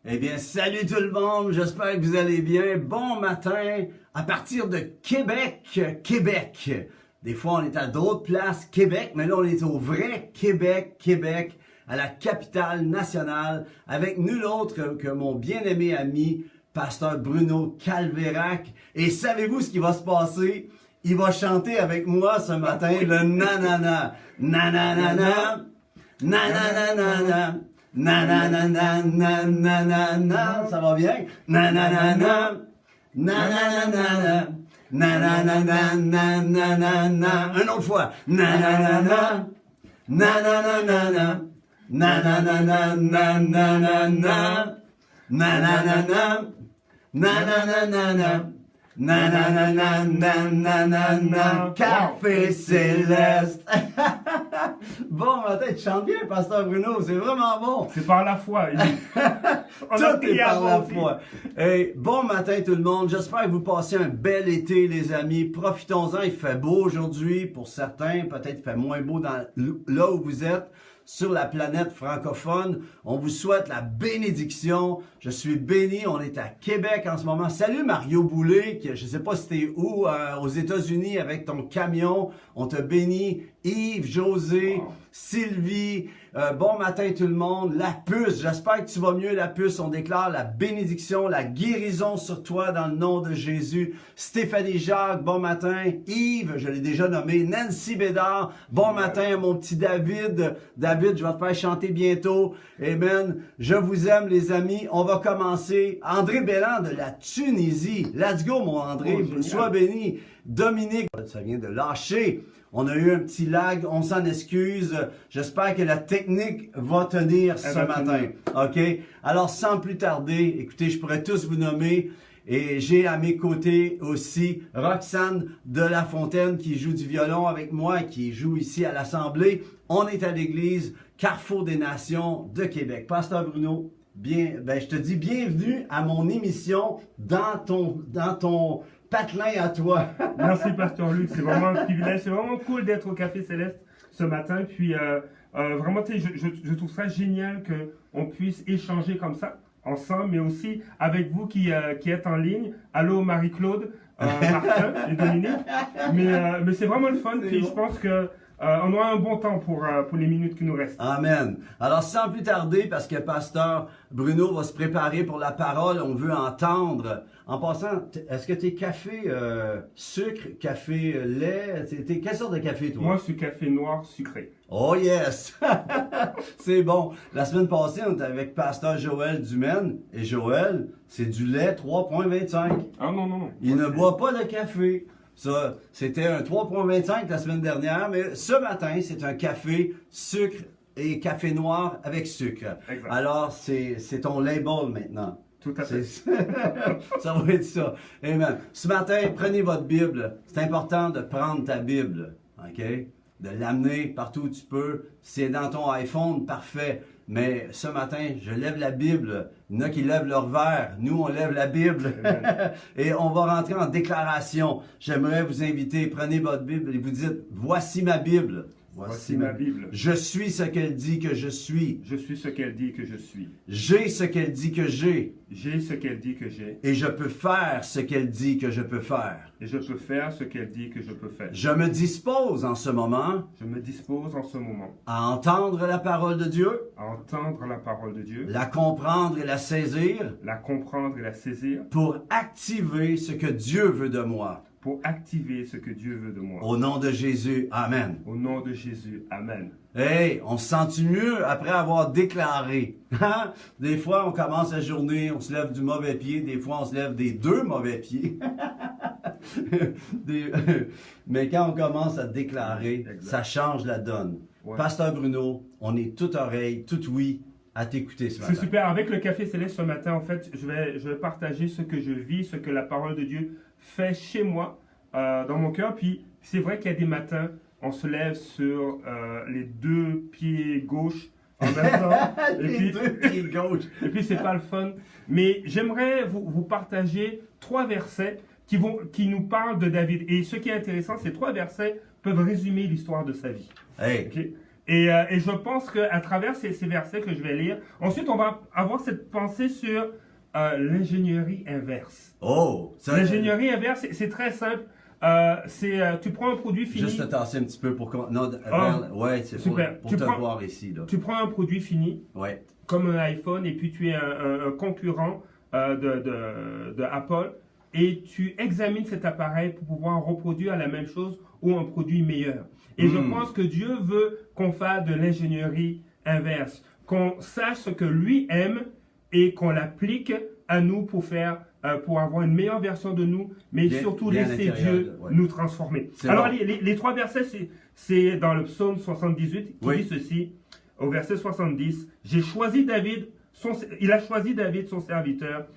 Eh bien, salut tout le monde, j'espère que vous allez bien. Bon matin, à partir de Québec. Des fois, on est à d'autres places, Québec, mais là, on est au vrai Québec, à la capitale nationale, avec nul autre que mon bien-aimé ami, pasteur Bruno Calvérac. Et savez-vous ce qui va se passer? Il va chanter avec moi ce matin le nanana. Nanana, nanana. Nanana, nanana, ça va bien? Nanana, nanana, nanana, nanana, une autre fois. Nanana, nanana, nanana, nanana, nanana, nanana. Nanana, café céleste. Bon matin, tu chantes bien, pasteur Bruno, c'est vraiment bon. C'est par la foi. Tout est par la foi. Hey, bon matin tout le monde, j'espère que vous passez un bel été les amis. Profitons-en, il fait beau aujourd'hui pour certains, peut-être il fait moins beau là où vous êtes. Sur la planète francophone, on vous souhaite la bénédiction. Je suis béni, on est à Québec en ce moment. Salut Mario Boulay, je ne sais pas si t'es où, aux États-Unis avec ton camion. On te bénit. Yves, José, Sylvie, bon matin tout le monde. La puce, j'espère que tu vas mieux la puce. On déclare la bénédiction, la guérison sur toi dans le nom de Jésus. Stéphanie Jacques, bon matin. Yves, je l'ai déjà nommé. Nancy Bédard, bon matin mon petit David. David, je vais te faire chanter bientôt. Amen. Je vous aime les amis. On va commencer. André Belland de la Tunisie. Let's go mon André, sois béni. Dominique, ça vient de lâcher. On a eu un petit lag, on s'en excuse. J'espère que la technique va tenir ce matin. OK? Alors, sans plus tarder, écoutez, je pourrais tous vous nommer. Et j'ai à mes côtés aussi Roxane de La Fontaine qui joue du violon avec moi, qui joue ici à l'Assemblée. On est à l'église Carrefour des Nations de Québec. Pasteur Bruno, je te dis bienvenue à mon émission dans ton patelin à toi. Merci Pasteur Luc, c'est vraiment un privilège, c'est vraiment cool d'être au Café Céleste ce matin. Puis vraiment, je trouve ça génial qu'on puisse échanger comme ça ensemble, mais aussi avec vous qui êtes en ligne. Allô Marie-Claude, Martin et Dominique. Mais c'est vraiment le fun, puis je pense que on aura un bon temps pour les minutes qui nous restent. Amen. Alors, sans plus tarder, parce que Pasteur Bruno va se préparer pour la parole, on veut entendre. En passant, est-ce que t'es café sucre, café lait? T'es quelle sorte de café, toi? Moi, je suis café noir sucré. Oh yes! C'est bon. La semaine passée, on était avec Pasteur Joël Dumaine. Et Joël, c'est du lait 3,25. Ah non. Il ne boit pas de café. Ça, c'était un 3,25 la semaine dernière, mais ce matin, c'est un café sucre et café noir avec sucre. Exact. Alors, c'est ton label maintenant. Tout à fait. Ça va être ça. Amen. Ce matin, prenez votre Bible. C'est important de prendre ta Bible, OK? De l'amener partout où tu peux. Si c'est dans ton iPhone, parfait. Mais ce matin, je lève la Bible. Il y en a qui lèvent leur verre. Nous, on lève la Bible. Et on va rentrer en déclaration. J'aimerais vous inviter, prenez votre Bible et vous dites, voici ma Bible. Voici ma Bible. Je suis ce qu'elle dit que je suis. Je suis ce qu'elle dit que je suis. J'ai ce qu'elle dit que j'ai. J'ai ce qu'elle dit que j'ai. Et je peux faire ce qu'elle dit que je peux faire. Et je peux faire ce qu'elle dit que je peux faire. Je me dispose en ce moment Je me dispose en ce moment à entendre la parole de Dieu, à entendre la parole de Dieu, la comprendre et la saisir la comprendre et la saisir pour activer ce que Dieu veut de moi. pour activer ce que Dieu veut de moi. Au nom de Jésus, Amen. Au nom de Jésus, Amen. Hey, on se sent mieux après avoir déclaré? Hein? Des fois, on commence la journée, on se lève du mauvais pied. Des fois, on se lève des deux mauvais pieds. Mais quand on commence à déclarer, Exact. ça change la donne. Ouais. Pasteur Bruno, on est tout oreille, tout oui à t'écouter ce matin. C'est super. Avec le Café Céleste ce matin, en fait, je vais partager ce que je vis, ce que la parole de Dieu fait chez moi, dans mon cœur. Puis, c'est vrai qu'il y a des matins, on se lève sur les deux pieds gauche en même temps. Les deux pieds gauche. Et puis, c'est pas le fun. Mais j'aimerais vous partager 3 versets qui nous parlent de David. Et ce qui est intéressant, ces 3 versets peuvent résumer l'histoire de sa vie. Hey. Okay? Et je pense qu'à travers ces versets que je vais lire, ensuite on va avoir cette pensée sur l'ingénierie inverse. Oh! L'ingénierie inverse, c'est très simple. Tu prends un produit fini. Juste te tasser un petit peu pour... Non, ouais, c'est pour te voir ici. Là. Tu prends un produit fini, ouais. comme un iPhone, et puis tu es un concurrent de Apple, et tu examines cet appareil pour pouvoir reproduire la même chose ou un produit meilleur. Et je pense que Dieu veut qu'on fasse de l'ingénierie inverse, qu'on sache ce que lui aime et qu'on l'applique à nous pour avoir une meilleure version de nous, mais surtout laisser Dieu nous transformer. Alors, les 3 versets, c'est dans le psaume 78 qui dit ceci, au verset 70, « il a choisi David, son serviteur,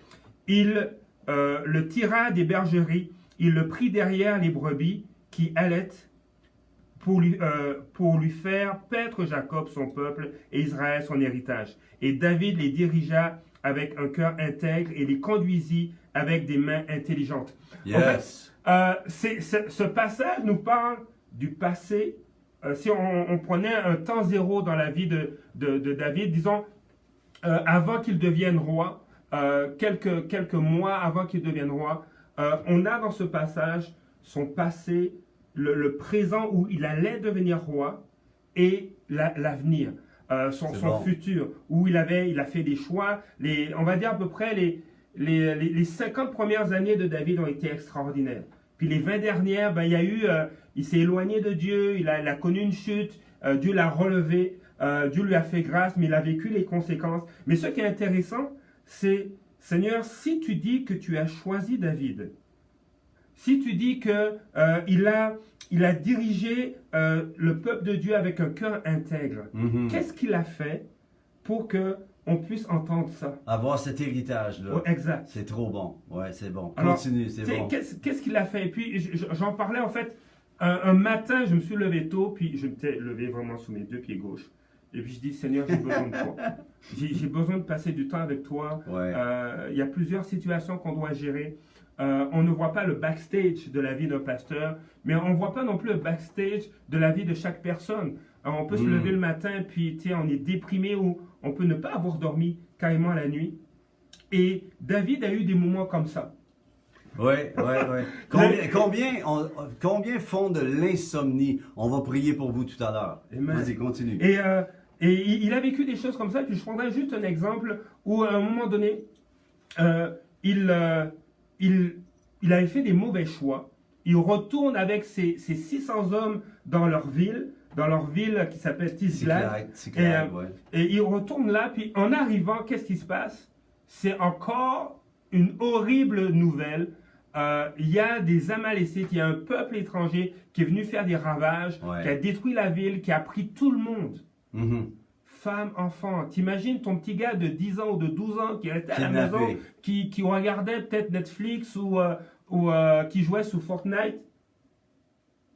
il le tira des bergeries, il le prit derrière les brebis qui allaitent pour lui faire paître Jacob son peuple et Israël son héritage. Et David les dirigea avec un cœur intègre et les conduisit avec des mains intelligentes. » Yes. En fait, ce passage nous parle du passé. Si on prenait un temps zéro dans la vie de David, disons, avant qu'il devienne roi, quelques mois avant qu'il devienne roi, on a dans ce passage son passé, le présent où il allait devenir roi et l'avenir. Son futur, où il a fait des choix. On va dire à peu près les 50 premières années de David ont été extraordinaires. Puis les 20 dernières, il s'est éloigné de Dieu, il a connu une chute, Dieu l'a relevé, Dieu lui a fait grâce, mais il a vécu les conséquences. Mais ce qui est intéressant, c'est, Seigneur, si tu dis que tu as choisi David, si tu dis qu'il a dirigé le peuple de Dieu avec un cœur intègre, qu'est-ce qu'il a fait pour qu'on puisse entendre ça? Avoir cet héritage-là. Ouais, exact. C'est trop bon. Ouais, c'est bon. Alors, continue, c'est bon. Qu'est-ce qu'il a fait? Et puis, j'en parlais en fait, un matin, je me suis levé tôt, puis je m'étais levé vraiment sous mes 2 pieds gauches. Et puis je dis, Seigneur, j'ai besoin de toi. J'ai besoin de passer du temps avec toi. Ouais. Y a plusieurs situations qu'on doit gérer. On ne voit pas le backstage de la vie d'un pasteur, mais on ne voit pas non plus le backstage de la vie de chaque personne. Alors, on peut se lever le matin, puis on est déprimé ou on peut ne pas avoir dormi carrément la nuit. Et David a eu des moments comme ça. Oui. Combien font de l'insomnie? On va prier pour vous tout à l'heure. Vas-y, continue. Et il a vécu des choses comme ça. Puis je prendrai juste un exemple où à un moment donné, il avait fait des mauvais choix. Il retourne avec ses 600 hommes dans leur ville qui s'appelle Tziklag. Et il retourne là, puis en arrivant, qu'est-ce qui se passe? C'est encore une horrible nouvelle. Il y a des Amalécites, il y a un peuple étranger qui est venu faire des ravages, qui a détruit la ville, qui a pris tout le monde. Femmes, enfants. T'imagines ton petit gars de 10 ans ou de 12 ans qui restait à la maison, qui regardait peut-être Netflix ou qui jouait sous Fortnite.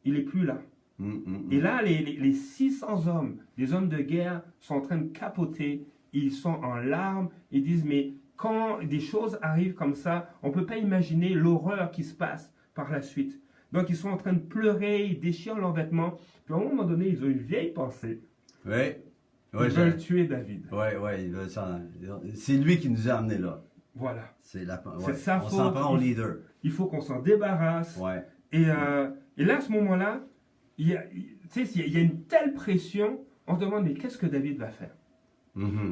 Il n'est plus là. Et là, les 600 hommes, des hommes de guerre, sont en train de capoter. Ils sont en larmes. Ils disent, mais quand des choses arrivent comme ça, on ne peut pas imaginer l'horreur qui se passe par la suite. Donc, ils sont en train de pleurer, ils déchirent leurs vêtements. Puis à un moment donné, ils ont une vieille pensée. Ils veulent tuer David. C'est lui qui nous a amenés là. Voilà. C'est sa faute. On s'en prend au leader. Il faut qu'on s'en débarrasse. Et là, à ce moment-là, il y a une telle pression, on se demande, mais qu'est-ce que David va faire?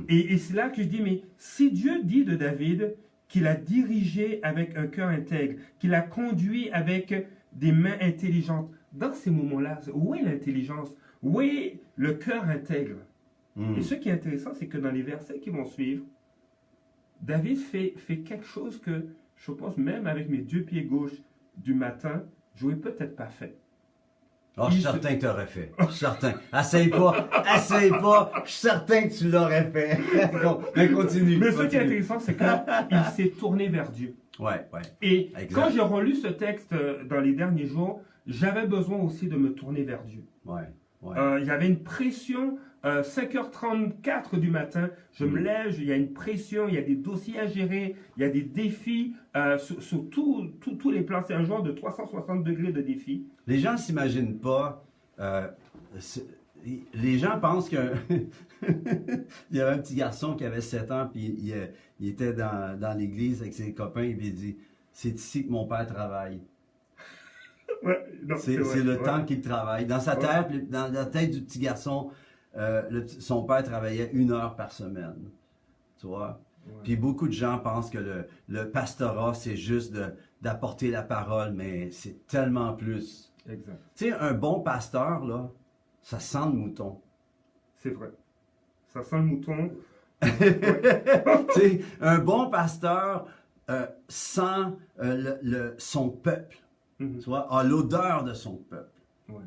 Et c'est là que je dis, mais si Dieu dit de David qu'il a dirigé avec un cœur intègre, qu'il a conduit avec des mains intelligentes, dans ces moments-là, où est l'intelligence? Où est le cœur intègre? Et ce qui est intéressant, c'est que dans les versets qui vont suivre, David fait quelque chose que, je pense, même avec mes 2 pieds gauches du matin, je n'aurais peut-être pas fait. Je suis certain que tu aurais fait. Je suis certain. Essaye pas. Je suis certain que tu l'aurais fait. Mais continue. Mais ce qui est intéressant, c'est qu'il s'est tourné vers Dieu. Et quand j'ai relu ce texte dans les derniers jours, j'avais besoin aussi de me tourner vers Dieu. Il y avait une pression, 5h34 du matin, je me lève, il y a une pression, il y a des dossiers à gérer, il y a des défis sur tous les plans. C'est un genre de 360 degrés de défis. Les gens ne s'imaginent pas les gens pensent que il y avait un petit garçon qui avait 7 ans, puis il était dans l'église avec ses copains, et puis il dit, c'est ici que mon père travaille. Ouais, non, C'est vrai, le ouais. temps qu'il travaille. Dans sa tête, dans la tête du petit garçon, son père travaillait 1 heure par semaine. Tu vois? Ouais. Puis beaucoup de gens pensent que le pastorat, c'est juste d'apporter la parole, mais c'est tellement plus. Exact. Tu sais, un bon pasteur, là, ça sent le mouton. C'est vrai. Ça sent le mouton. Tu sais, un bon pasteur sent son peuple. Mhm. Tu vois, a l'odeur de son peuple. Ouais.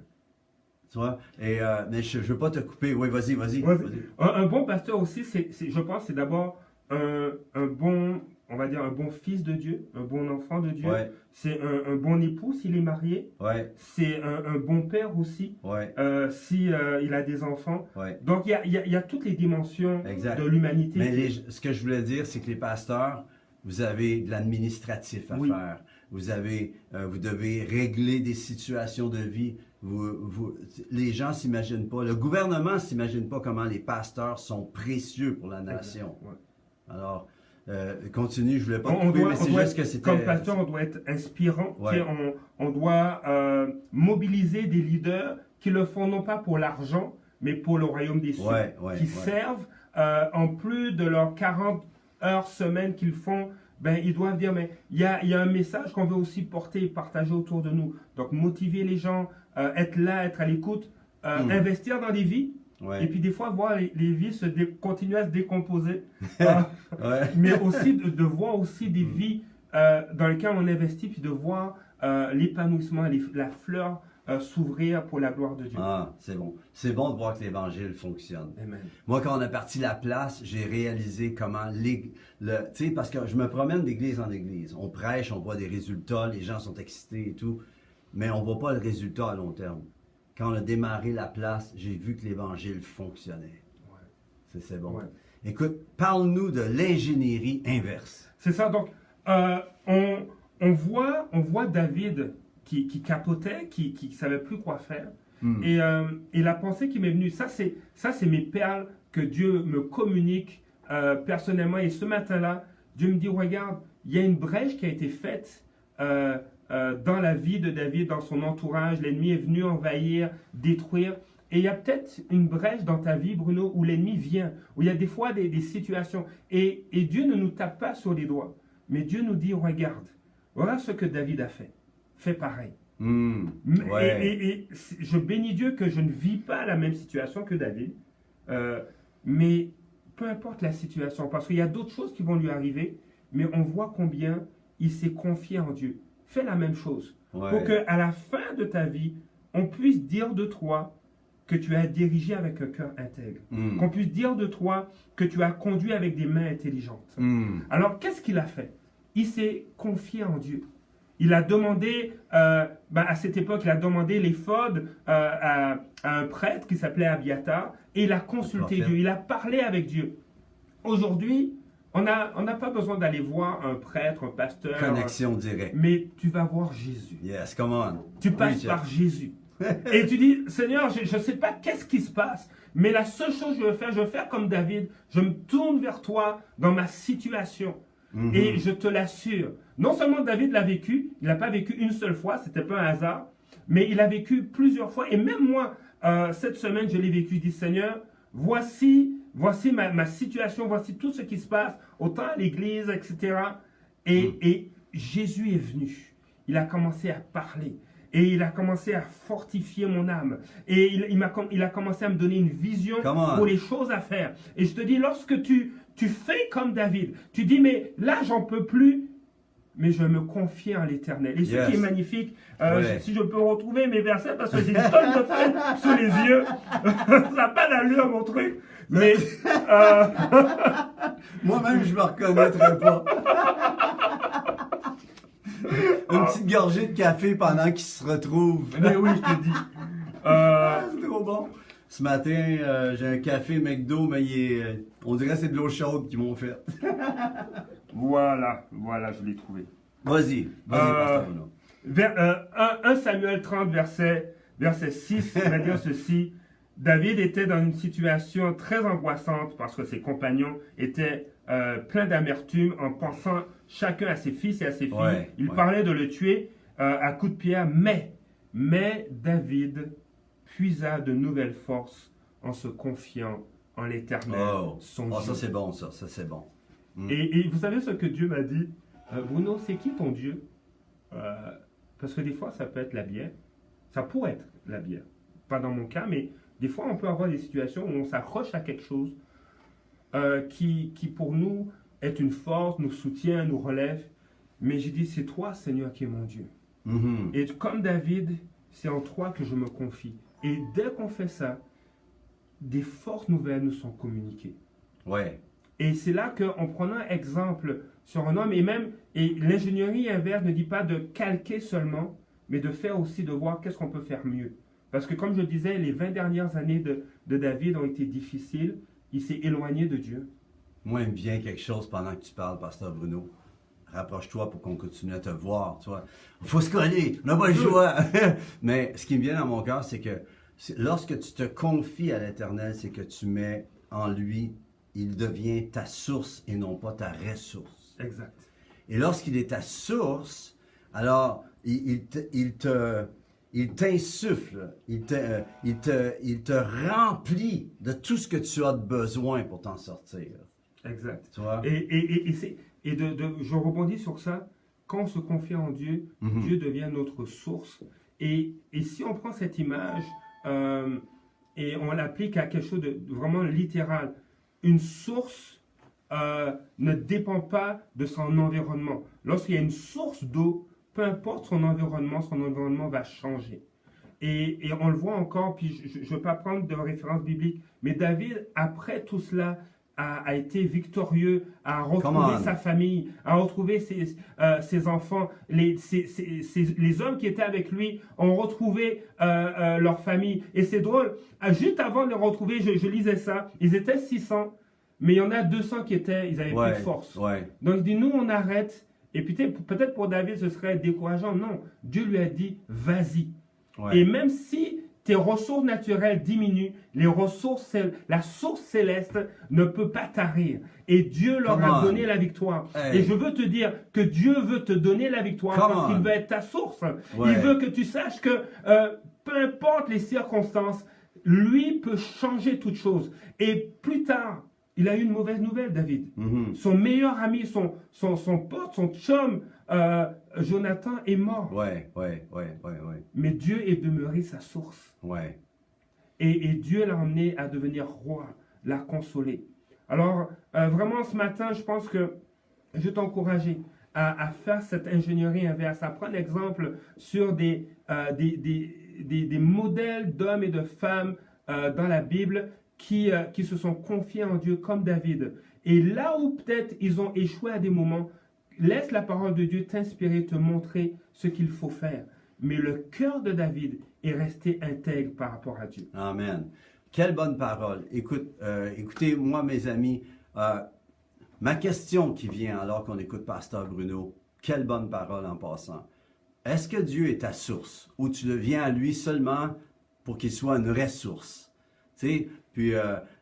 Tu vois? Et, mais je ne veux pas te couper. Oui, vas-y. Ouais, un bon pasteur aussi, je pense, c'est d'abord un bon, on va dire, un bon fils de Dieu, un bon enfant de Dieu. Ouais, C'est un bon époux s'il est marié. ouais, C'est un bon père aussi, ouais, si il a des enfants. ouais. Donc, il y a toutes les dimensions Exact. de l'humanité. Mais ce que je voulais dire, c'est que les pasteurs, vous avez de l'administratif à Oui. faire. Vous devez régler des situations de vie. Les gens ne s'imaginent pas, le gouvernement ne s'imagine pas comment les pasteurs sont précieux pour la nation. Ouais. Alors, continue, je voulais pas On couper, doit- mais c'est on doit juste que être- c'était... Comme pasteur, on doit être inspirant. Ouais. Tu sais, on doit mobiliser des leaders qui le font non pas pour l'argent, mais pour le royaume des cieux. Ouais, qui servent en plus de leurs 40 heures semaine qu'ils font. Ben, ils doivent dire, mais il y a un message qu'on veut aussi porter et partager autour de nous. Donc, motiver les gens, être là, être à l'écoute, investir dans des vies. Ouais. Et puis des fois, voir les vies continuer à se décomposer. Ouais. Mais aussi de voir aussi des vies dans lesquelles on investit, puis de voir l'épanouissement, la fleur s'ouvrir pour la gloire de Dieu. Ah, c'est bon. C'est bon de voir que l'Évangile fonctionne. Amen. Moi, quand on a parti la place, j'ai réalisé comment tu sais, parce que je me promène d'église en église. On prêche, on voit des résultats, les gens sont excités et tout, mais on ne voit pas le résultat à long terme. Quand on a démarré la place, j'ai vu que l'Évangile fonctionnait. Ouais. C'est bon. Ouais. Écoute, parle-nous de l'ingénierie inverse. C'est ça, donc on voit David qui capotait, qui ne savait plus quoi faire. Et la pensée qui m'est venue, ça c'est mes perles que Dieu me communique personnellement. Et ce matin-là, Dieu me dit, regarde, il y a une brèche qui a été faite dans la vie de David, dans son entourage. L'ennemi est venu envahir, détruire. Et il y a peut-être une brèche dans ta vie, Bruno, où l'ennemi vient, où il y a des fois des situations. Et Dieu ne nous tape pas sur les doigts, mais Dieu nous dit, regarde, voilà ce que David a fait. Fais pareil. Ouais. Et je bénis Dieu que je ne vis pas la même situation que David. Mais peu importe la situation, parce qu'il y a d'autres choses qui vont lui arriver, mais on voit combien il s'est confié en Dieu. Fais la même chose. Ouais. Pour qu'à la fin de ta vie, on puisse dire de toi que tu as dirigé avec un cœur intègre. Qu'on puisse dire de toi que tu as conduit avec des mains intelligentes. Alors, qu'est-ce qu'il a fait? Il s'est confié en Dieu. Il a demandé, à cette époque, il a demandé l'éphod à un prêtre qui s'appelait Abiathar, et il a consulté Dieu, il a parlé avec Dieu. Aujourd'hui, on n'a pas besoin d'aller voir un prêtre, un pasteur. Connexion directe. Mais tu vas voir Jésus. Yes, come on. Tu passes par Jésus. Et tu dis, Seigneur, je ne sais pas qu'est-ce qui se passe, mais la seule chose que je veux faire comme David, je me tourne vers toi dans ma situation. Et je te l'assure, non seulement David l'a vécu, il n'a pas vécu une seule fois, c'était pas un hasard, mais il a vécu plusieurs fois. Et même moi, cette semaine, je l'ai vécu. Je dis, Seigneur, voici ma situation, voici tout ce qui se passe, autant à l'église, etc. Et Jésus est venu. Il a commencé à parler. Et il a commencé à fortifier mon âme. Et il a commencé à me donner une vision pour les choses à faire. Et je te dis, lorsque tu fais comme David, tu dis, mais là, j'en peux plus, mais je me confie en l'Éternel. Et ce qui est magnifique, si je peux retrouver mes versets, parce que j'ai une tonne de feuilles sous les yeux, ça n'a pas d'allure, mon truc. Mais moi-même, je me reconnaîtrais pas. Une petite gorgée de café pendant qu'il se retrouve. Mais oui, je te dis. C'est trop bon. Ce matin, j'ai un café McDo, mais on dirait que c'est de l'eau chaude qu'ils m'ont fait. Voilà, je l'ai trouvé. Vas-y, Pasteur Bruno. 1 Samuel 30, verset 6, il va dire ceci. David était dans une situation très angoissante parce que ses compagnons étaient pleins d'amertume en pensant chacun à ses fils et à ses filles. Ouais, Il ouais. parlait de le tuer à coups de pierre, mais David puisa de nouvelles forces en se confiant en l'Éternel, son Dieu. Ça c'est bon, ça c'est bon. Et vous savez ce que Dieu m'a dit? Bruno, c'est qui ton Dieu? Parce que des fois, ça peut être la bière. Ça pourrait être la bière. Pas dans mon cas, mais des fois, on peut avoir des situations où on s'accroche à quelque chose qui pour nous est une force, nous soutient, nous relève. Mais j'ai dit, c'est toi, Seigneur, qui est mon Dieu. Mhm. Et comme David, c'est en toi que je me confie. Et dès qu'on fait ça, des forces nouvelles nous sont communiquées. Ouais. Et c'est là qu'en prenant un exemple sur un homme, et l'ingénierie inverse ne dit pas de calquer seulement, mais de faire aussi, de voir qu'est-ce qu'on peut faire mieux. Parce que comme je disais, les 20 dernières années de David ont été difficiles. Il s'est éloigné de Dieu. Moi, il me vient quelque chose pendant que tu parles, Pasteur Bruno. Rapproche-toi pour qu'on continue à te voir. Tu vois. Faut se coller, on n'a pas le choix. Mais ce qui me vient dans mon cœur, c'est que lorsque tu te confies à l'Éternel, c'est que tu mets en lui, il devient ta source et non pas ta ressource. Exact. Et lorsqu'il est ta source, alors il t'insuffle, il te remplit de tout ce que tu as de besoin pour t'en sortir. Exact. Tu vois? Je rebondis sur ça. Quand on se confie en Dieu, Dieu devient notre source. Et si on prend cette image et on l'applique à quelque chose de vraiment littéral, une source ne dépend pas de son environnement. Lorsqu'il y a une source d'eau, peu importe son environnement va changer. Et on le voit encore, puis je ne veux pas prendre de référence biblique, mais David, après tout cela, a été victorieux, a retrouvé sa famille, a retrouvé ses enfants, les hommes qui étaient avec lui ont retrouvé leur famille. Et c'est drôle, juste avant de les retrouver, je lisais ça, ils étaient 600, mais il y en a 200 ils avaient plus de force. Ouais. Donc il dit, nous on arrête, et peut-être pour David ce serait décourageant, non, Dieu lui a dit, vas-y. Ouais. Et même si tes ressources naturelles diminuent, la source céleste ne peut pas tarir. Et Dieu leur a donné la victoire. Hey. Et je veux te dire que Dieu veut te donner la victoire parce qu'il veut être ta source. Ouais. Il veut que tu saches que peu importe les circonstances, lui peut changer toute chose. Et plus tard, il a eu une mauvaise nouvelle, David. Son meilleur ami, son pote, son chum, Jonathan est mort. Ouais. Mais Dieu est demeuré sa source. Ouais. Et Dieu l'a emmené à devenir roi, l'a consolé. Alors, vraiment, ce matin, je pense que je vais t'encourager à faire cette ingénierie inverse, à prendre exemple sur des modèles d'hommes et de femmes dans la Bible qui se sont confiés en Dieu comme David. Et là où peut-être ils ont échoué à des moments, laisse la parole de Dieu t'inspirer, te montrer ce qu'il faut faire. Mais le cœur de David est resté intègre par rapport à Dieu. Amen. Quelle bonne parole. Écoutez, moi, mes amis, ma question qui vient alors qu'on écoute Pasteur Bruno, quelle bonne parole en passant. Est-ce que Dieu est ta source ou tu le viens à lui seulement pour qu'il soit une ressource? Tu sais, puis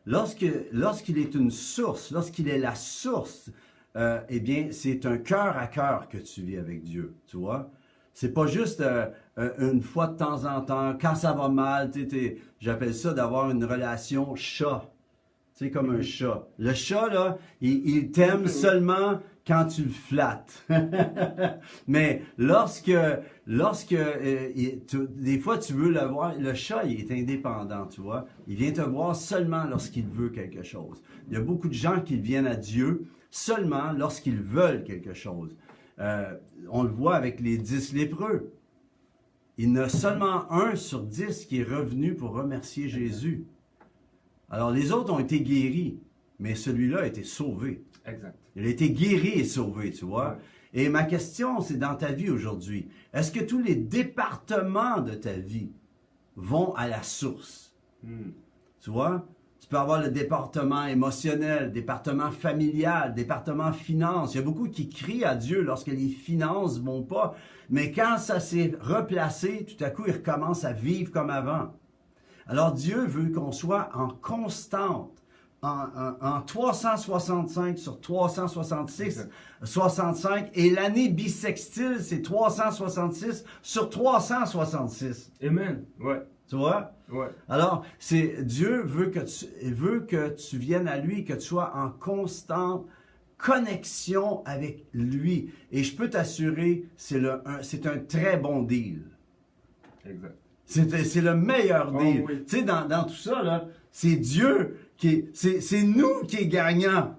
lorsqu'il est une source, lorsqu'il est la source, eh bien, c'est un cœur à cœur que tu vis avec Dieu, tu vois? C'est pas juste une fois de temps en temps, quand ça va mal, j'appelle ça d'avoir une relation chat. Tu sais, comme un chat. Le chat, là, il t'aime seulement quand tu le flattes. Mais des fois tu veux le voir, le chat, il est indépendant, tu vois. Il vient te voir seulement lorsqu'il veut quelque chose. Il y a beaucoup de gens qui viennent à Dieu seulement lorsqu'ils veulent quelque chose. On le voit avec les 10 lépreux. Il y en a seulement 1 sur 10 qui est revenu pour remercier Jésus. Alors les autres ont été guéris, mais celui-là a été sauvé. Exact. Il a été guéri et sauvé, tu vois. Ouais. Et ma question, c'est dans ta vie aujourd'hui, est-ce que tous les départements de ta vie vont à la source? Tu vois? Tu peux avoir le département émotionnel, département familial, département finance. Il y a beaucoup qui crient à Dieu lorsque les finances ne vont pas. Mais quand ça s'est replacé, tout à coup, ils recommencent à vivre comme avant. Alors Dieu veut qu'on soit en constante, en 365 sur 366, 65, et l'année bissextile, c'est 366 sur 366. Amen. Ouais. Tu vois? Ouais. Alors, Dieu veut que tu viennes à lui, que tu sois en constante connexion avec lui. Et je peux t'assurer, c'est un très bon deal. Exact. C'est le meilleur deal. Oui. Tu sais, dans tout ça, là, c'est Dieu c'est nous qui est gagnant.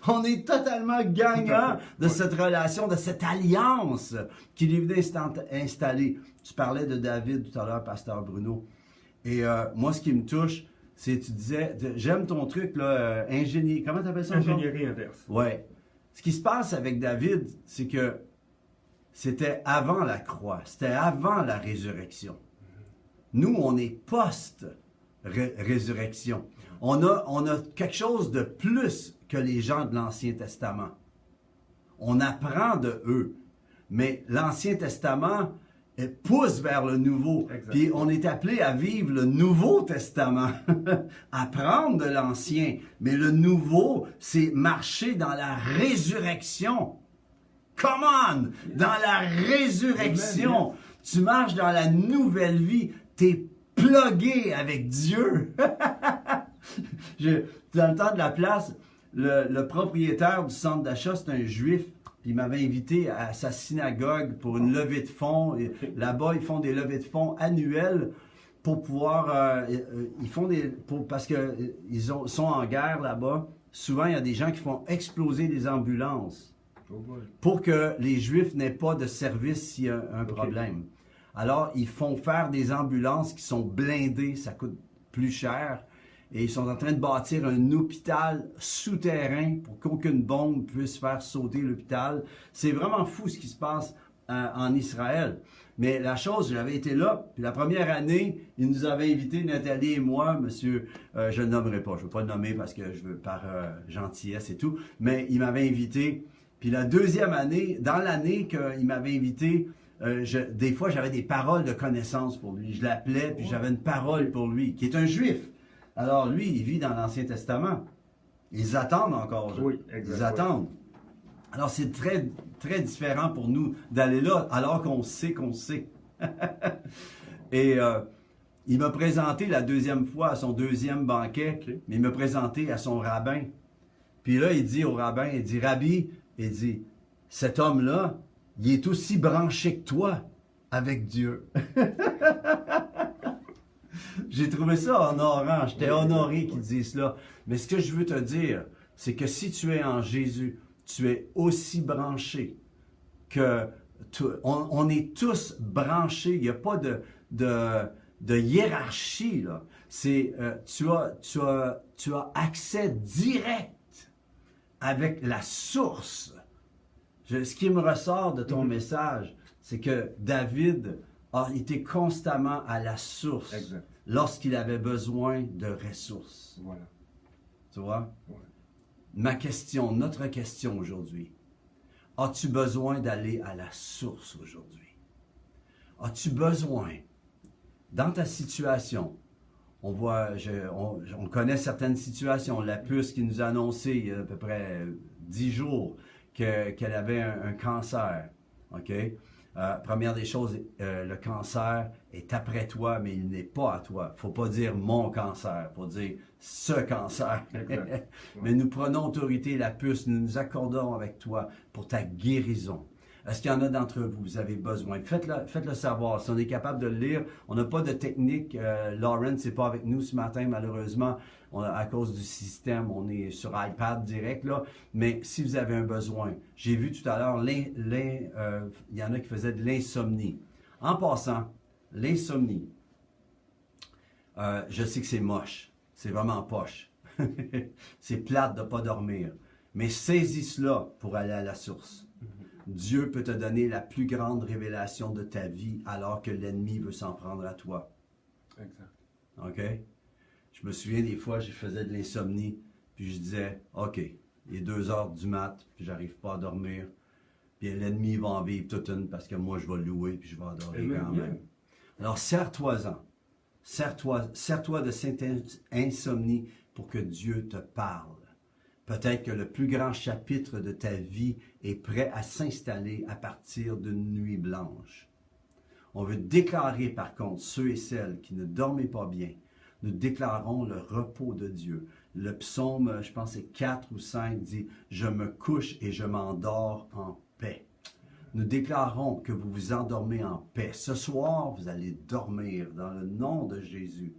On est totalement gagnant de cette relation, de cette alliance qu'il est venu installer. Tu parlais de David tout à l'heure, Pasteur Bruno. Et moi, ce qui me touche, c'est, tu disais, j'aime ton truc, là, ingénierie. Comment tu appelles ça? Ingénierie inverse. Ouais. Ce qui se passe avec David, c'est que c'était avant la croix, c'était avant la résurrection. Nous, on est post-résurrection. On a quelque chose de plus que les gens de l'Ancien Testament. On apprend de eux. Mais l'Ancien Testament pousse vers le Nouveau. Exactement. Puis on est appelé à vivre le Nouveau Testament. Apprendre de l'Ancien. Mais le Nouveau, c'est marcher dans la résurrection. Come on! Dans la résurrection. Tu marches dans la nouvelle vie. T'es plugué avec Dieu. Dans le temps de la place, le propriétaire du centre d'achat, c'est un juif. Puis il m'avait invité à sa synagogue pour une levée de fonds. Là-bas, ils font des levées de fonds annuelles pour pouvoir... parce qu'ils sont en guerre là-bas. Souvent, il y a des gens qui font exploser des ambulances pour que les Juifs n'aient pas de service s'il y a un problème. Alors, ils font faire des ambulances qui sont blindées, ça coûte plus cher. Et ils sont en train de bâtir un hôpital souterrain pour qu'aucune bombe puisse faire sauter l'hôpital. C'est vraiment fou ce qui se passe en Israël. Mais la chose, j'avais été là, puis la première année, ils nous avaient invités, Nathalie et moi, monsieur, je ne le nommerai pas, je ne veux pas le nommer parce que je veux par gentillesse et tout, mais il m'avait invité. Puis la deuxième année, dans l'année qu'il m'avait invité, des fois j'avais des paroles de connaissance pour lui. Je l'appelais, puis j'avais une parole pour lui, qui est un juif. Alors lui, il vit dans l'Ancien Testament. Ils attendent encore. Oui, exactement. Ils attendent. Alors c'est très, très différent pour nous d'aller là, alors qu'on sait qu'on sait. Et il m'a présenté la deuxième fois à son deuxième banquet, mais il m'a présenté à son rabbin. Puis là, il dit au rabbin, il dit, Rabbi, il dit, cet homme-là, il est aussi branché que toi avec Dieu. J'ai trouvé ça honorant. J'étais honoré qu'il dise cela. Mais ce que je veux te dire, c'est que si tu es en Jésus, tu es aussi branché que... On est tous branchés. Il n'y a pas de hiérarchie, là. C'est, tu as accès direct avec la source. Ce qui me ressort de ton message, c'est que David a été constamment à la source lorsqu'il avait besoin de ressources. Voilà. Tu vois? Voilà. Notre question aujourd'hui, as-tu besoin d'aller à la source aujourd'hui? As-tu besoin, dans ta situation, on connaît certaines situations, la puce qui nous a annoncé il y a à peu près 10 jours qu'elle avait un cancer, ok? Première des choses, le cancer est après toi, mais il n'est pas à toi. Il ne faut pas dire mon cancer, il faut dire ce cancer. Mais nous prenons autorité, la puce, nous nous accordons avec toi pour ta guérison. Est-ce qu'il y en a d'entre vous, vous avez besoin? Faites-le savoir. Si on est capable de le lire, on n'a pas de technique. Lawrence n'est pas avec nous ce matin, malheureusement. À cause du système, on est sur iPad direct, là. Mais si vous avez un besoin, j'ai vu tout à l'heure, il y en a qui faisaient de l'insomnie. En passant, l'insomnie, je sais que c'est moche. C'est vraiment poche. C'est plate de ne pas dormir. Mais saisis cela pour aller à la source. Dieu peut te donner la plus grande révélation de ta vie alors que l'ennemi veut s'en prendre à toi. Exact. OK? Je me souviens des fois, je faisais de l'insomnie, puis je disais, OK, il est 2 heures du mat, puis j'arrive pas à dormir. Puis l'ennemi va en vivre toute une parce que moi, je vais louer, puis je vais adorer quand même. Alors, serre-toi-en. Sers-toi de cette insomnie pour que Dieu te parle. Peut-être que le plus grand chapitre de ta vie est prêt à s'installer à partir d'une nuit blanche. On veut déclarer par contre ceux et celles qui ne dormaient pas bien. Nous déclarons le repos de Dieu. Le psaume, je pense c'est 4 ou 5, dit « Je me couche et je m'endors en paix ». Nous déclarons que vous vous endormez en paix. Ce soir, vous allez dormir dans le nom de Jésus.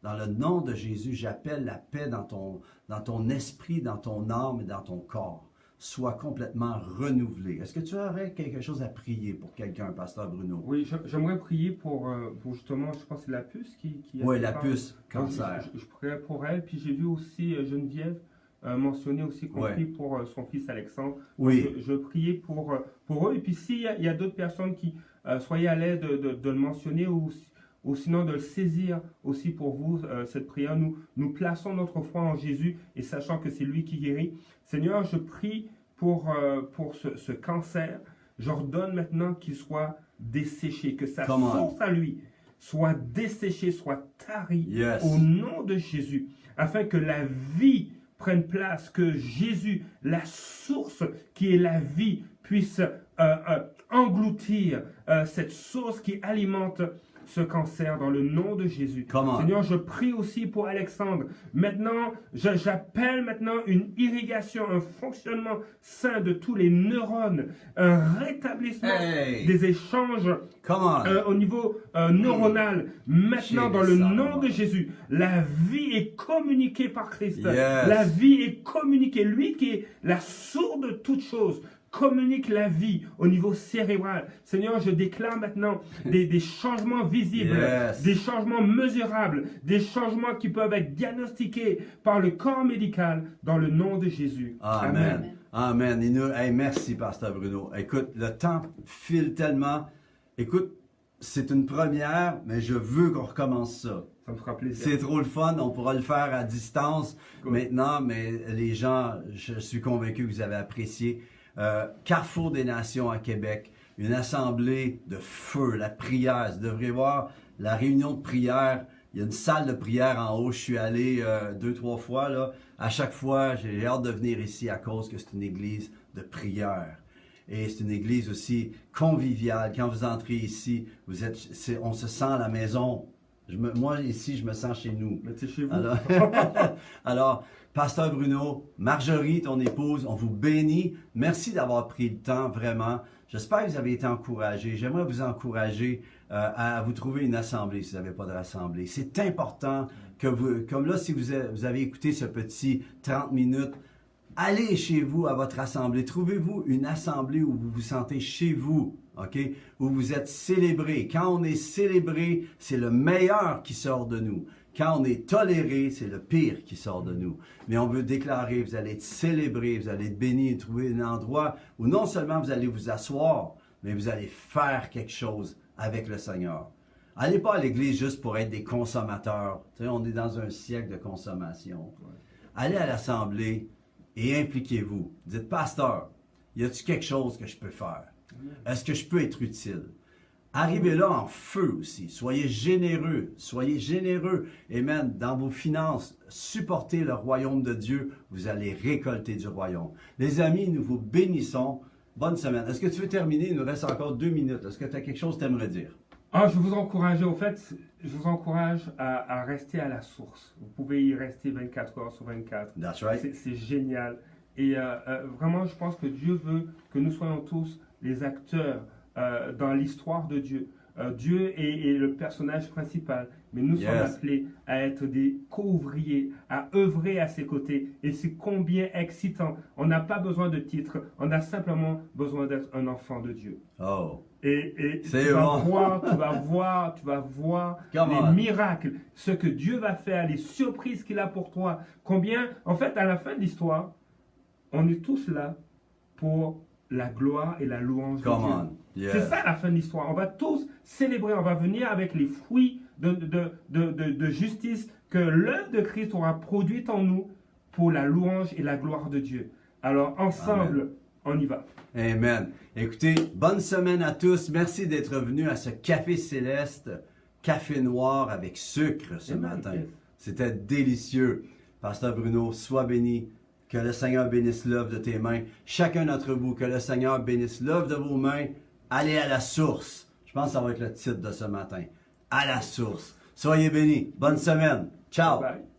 Dans le nom de Jésus, j'appelle la paix dans ton esprit, dans ton âme et dans ton corps. Sois complètement renouvelé. Est-ce que tu aurais quelque chose à prier pour quelqu'un, Pasteur Bruno? Oui, j'aimerais prier pour justement, je pense que c'est la puce qui oui, la puce, cancer. Je prie pour elle. Puis j'ai vu aussi Geneviève mentionner aussi qu'on prie pour son fils Alexandre. Oui. Je priais pour eux. Et puis s'il y a d'autres personnes qui soyez à l'aise de le mentionner ou sinon de le saisir aussi pour vous, cette prière. Nous plaçons notre foi en Jésus et sachant que c'est lui qui guérit. Seigneur, je prie pour ce cancer. J'ordonne maintenant qu'il soit desséché, que sa source à lui soit desséchée, soit tarie au nom de Jésus, afin que la vie prenne place, que Jésus, la source qui est la vie, puisse engloutir cette source qui alimente ce cancer dans le nom de Jésus. Seigneur, je prie aussi pour Alexandre. Maintenant, j'appelle maintenant une irrigation, un fonctionnement sain de tous les neurones, un rétablissement des échanges au niveau neuronal. Maintenant, dans le nom de Jésus, la vie est communiquée par Christ. La vie est communiquée. Lui qui est la source de toutes choses, communique la vie au niveau cérébral. Seigneur, je déclare maintenant des changements visibles, des changements mesurables, des changements qui peuvent être diagnostiqués par le corps médical dans le nom de Jésus. Amen. Amen. Et nous, merci, Pasteur Bruno. Écoute, le temps file tellement. Écoute, c'est une première, mais je veux qu'on recommence ça. Ça me fera plaisir. C'est trop le fun. On pourra le faire à distance maintenant, mais les gens, je suis convaincu que vous avez apprécié. Carrefour des Nations à Québec, une assemblée de feu, la prière. Vous devriez voir la réunion de prière. Il y a une salle de prière en haut. Je suis allé 2-3 fois. Là. À chaque fois, j'ai hâte de venir ici à cause que c'est une église de prière. Et c'est une église aussi conviviale. Quand vous entrez ici, on se sent à la maison. Moi, ici, je me sens chez nous. Mais c'est chez vous. Alors, Pasteur Bruno, Marjorie, ton épouse, on vous bénit. Merci d'avoir pris le temps, vraiment. J'espère que vous avez été encouragés. J'aimerais vous encourager à vous trouver une assemblée si vous n'avez pas de rassemblée. C'est important que vous, comme là, si vous avez écouté ce petit 30 minutes, allez chez vous à votre assemblée. Trouvez-vous une assemblée où vous vous sentez chez vous, OK? Où vous êtes célébré. Quand on est célébré, c'est le meilleur qui sort de nous. Quand on est toléré, c'est le pire qui sort de nous. Mais on veut déclarer, vous allez être célébré, vous allez être béni et trouver un endroit où non seulement vous allez vous asseoir, mais vous allez faire quelque chose avec le Seigneur. Allez pas à l'église juste pour être des consommateurs. Tu sais, on est dans un siècle de consommation. Allez à l'assemblée et impliquez-vous. Dites, pasteur, y a-t-il quelque chose que je peux faire? Est-ce que je peux être utile? Arrivez là en feu aussi. Soyez généreux. Soyez généreux. Amen. Dans vos finances, supportez le royaume de Dieu. Vous allez récolter du royaume. Les amis, nous vous bénissons. Bonne semaine. Est-ce que tu veux terminer? Il nous reste encore 2 minutes. Est-ce que tu as quelque chose que tu aimerais dire? Je vous encourage, au fait, je vous encourage à rester à la source. Vous pouvez y rester 24 heures sur 24. That's right. C'est génial. Et vraiment, je pense que Dieu veut que nous soyons tous les acteurs dans l'histoire de Dieu. Dieu est le personnage principal, mais nous sommes appelés à être des co-ouvriers, à œuvrer à ses côtés. Et c'est combien excitant. On n'a pas besoin de titre, on a simplement besoin d'être un enfant de Dieu. Oh. Et tu vas voir les miracles, ce que Dieu va faire, les surprises qu'il a pour toi. Combien, en fait, à la fin de l'histoire, on est tous là pour la gloire et la louange de Dieu. C'est ça la fin de l'histoire. On va tous célébrer, on va venir avec les fruits de justice que l'œuvre de Christ aura produite en nous pour la louange et la gloire de Dieu. Alors ensemble, on y va. Amen. Écoutez, bonne semaine à tous. Merci d'être venus à ce Café Céleste. café noir avec sucre ce matin. Yes. C'était délicieux. Pasteur Bruno, sois béni. Que le Seigneur bénisse l'œuvre de tes mains. Chacun d'entre vous, que le Seigneur bénisse l'œuvre de vos mains. Allez à la source. Je pense que ça va être le titre de ce matin. À la source. Soyez bénis. Bonne semaine. Ciao. Bye.